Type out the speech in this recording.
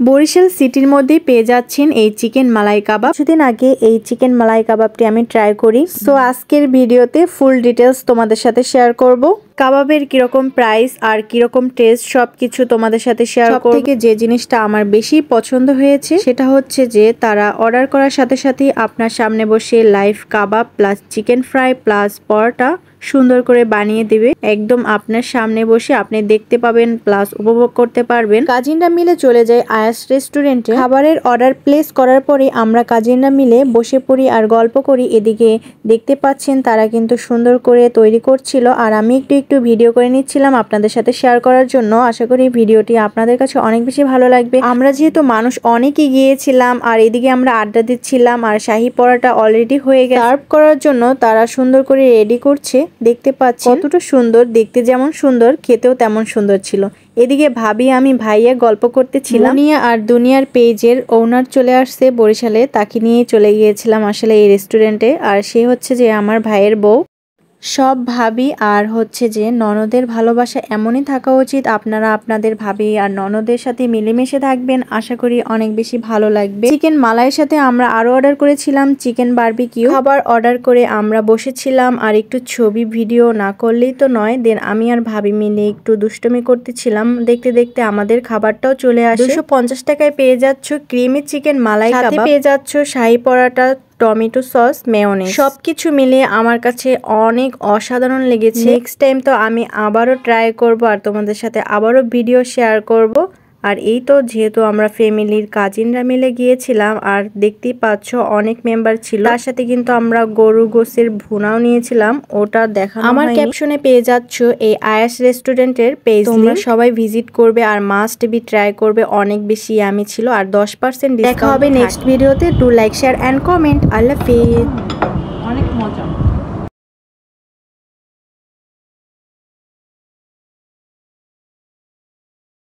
বরিশাল সিটির মধ্যে পেয়ে যাচ্ছেন এই চিকেন মালাই কাবাব। কিছুদিন আগে এই চিকেন মালাই কাবাবটি আমি ট্রাই করি। সো আজকের ভিডিওতে ফুল ডিটেলস তোমাদের সাথে শেয়ার করব। কাবাবের কিরকম প্রাইস আর কিরকম টেস্ট সবকিছু তোমাদের সাথে শেয়ার করব। থেকে যে জিনিসটা আমার বেশি পছন্দ হয়েছে সেটা হচ্ছে যে তারা অর্ডার করার সাথে সাথে আপনার সামনে বসে লাইভ কাবাব প্লাস চিকেন ফ্রাই প্লাস পরোটা সুন্দর করে বানিয়ে দিবে। একদম আপনার সামনে বসে আপনি দেখতে পাবেন প্লাস উপভোগ করতে পারবেন। কাজিনরা মিলে চলে যায় আয়াস রেস্টুরেন্টে। খাবারের অর্ডার প্লেস করার পরে আমরা কাজিনরা মিলে বসে পড়ি আর গল্প করি। এদিকে দেখতে পাচ্ছেন তারা কিন্তু সুন্দর করে তৈরি করছিল আর আমি একটু ভিডিও করে নিচ্ছিলাম আপনাদের সাথে শেয়ার করার জন্য। আশা করি ভিডিওটি আপনাদের কাছে অনেক বেশি ভালো লাগবে। আমরা যেহেতু মানুষ অনেকই গিয়েছিলাম আর এদিকে আমরা আড্ডা দিচ্ছিলাম আর শাহী পরোটা অলরেডি হয়ে গেছে। সার্ভ করার জন্য তারা সুন্দর করে রেডি করছে। দেখতে পাচ্ছি কতটা সুন্দর, দেখতে যেমন সুন্দর খেতেও তেমন সুন্দর ছিল। এদিকে ভাবি আমি ভাইয়া গল্প করতেছিলাম। দুনিয়া আর দুনিয়ার পেজের ওনার চলে আসছে বরিশালে, তাকে নিয়ে চলে গিয়েছিলাম আসলে এই রেস্টুরেন্টে। আর সে হচ্ছে যে আমার ভাইয়ের বউ। সব ভাবি আর হচ্ছে যে ননদের ভালোবাসা এমনই থাকা উচিত। আপনারা আপনাদের ভাবি আর ননদের সাথে মিলেমিশে থাকবেন, আশা করি অনেক বেশি ভালো লাগবে। চিকেন মালাইয়ের সাথে আমরা আরো অর্ডার করেছিলাম চিকেন বারবিকিউ। খাবার অর্ডার করে আমরা বসেছিলাম আর একটু ছবি ভিডিও না করলেই তো নয়। দেন আমি আর ভাবি মিলে একটু দুষ্টুমি করতেছিলাম। দেখতে দেখতে আমাদের খাবারটাও চলে আসে। 250 টাকায় পেয়ে যাচ্ছ ক্রিমি চিকেন মালাই কাবাব, পেয়ে যাচ্ছ শাহী পরাটা, টমেটো সস, মেয়োনেজ। সবকিছু মিলিয়ে আমার কাছে অনেক অসাধারণ লেগেছে। নেক্সট টাইম তো আমি আবারও ট্রাই করব আর তোমাদের সাথে আবারও ভিডিও শেয়ার করব। আর এই তো যেহেতু আমরা ফ্যামিলির কাজিনরা মিলে গিয়েছিলাম আর দেখতেই পাচ্ছ অনেক মেম্বার ছিল। তার সাথে কিন্তু আমরা গরু গোশের ভুনাও নিয়েছিলাম, ওটা দেখানো আমার ক্যাপশনে পেয়ে যাচ্ছ এই আয়াস রেস্টুরেন্টের পেজ। তোমরা সবাই ভিজিট করবে আর মাস্ট বি ট্রাই করবে, অনেক বেশি ইয়ামি ছিল আর 10% দেখা হবে নেক্সট ভিডিওতে। Do like share and comment. Allah হাফেজ। অনেক মজা।